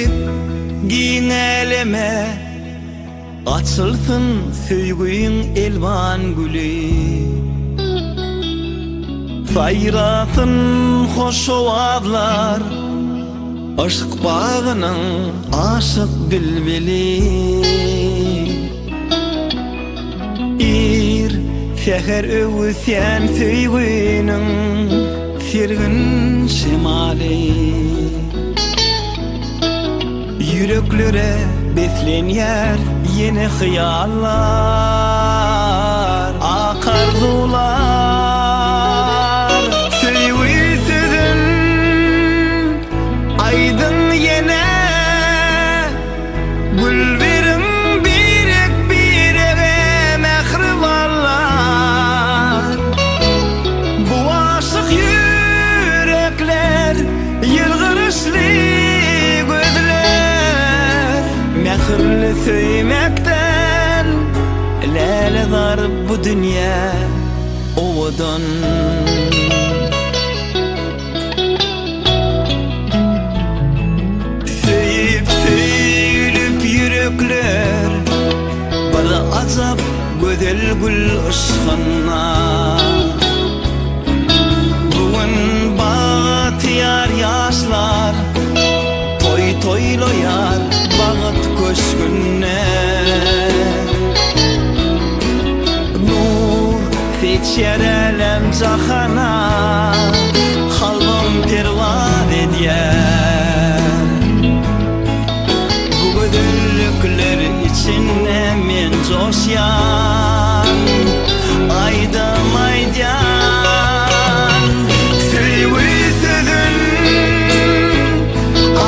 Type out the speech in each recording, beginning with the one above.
giyip giňeleme açılsın söýgüň elban gülü sayrasın hoş ovazlar aşk bağının aşık bülbili ir seher öwüsen söýgüniň sirgin şemali yüreklere beslenýär yeni hyýallar akarzular söýgüsüdün aydın yene gülberim birek birege mehribarlar bu aşık yürekler yılgırışlı gözler mehirli söýmekden läledar bu dünya owadan söýüp yürekler bir azap gözel gül ışgynna bugün batyar ýaşlar toy toyloýar bagyt köşkünne nur seçer elem jahana halbam pervan edýär bu gödüllükler içinde men joşyan aydam aydyan söýgüsüdün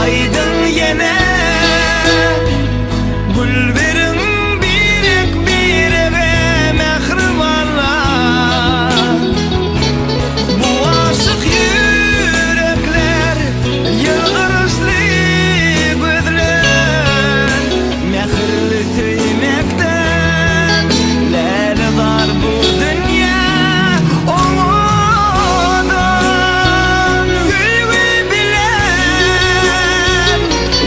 aydın yene gülberim birek birege mehribarlar bu aşık yürekler yıldırışlı gözler mehirli söýmekden läledar bu dünya oňadan söýgü bilen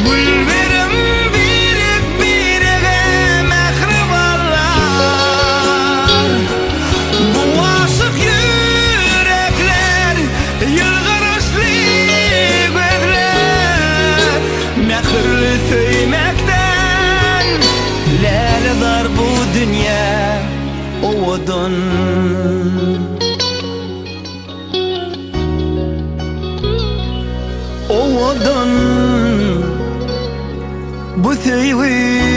gülberim birek birege mehribarlar bu aşık yürekler yıldırışlı gözler mehirli söýmekden läledar bu dünya owadan owadan bu söýgü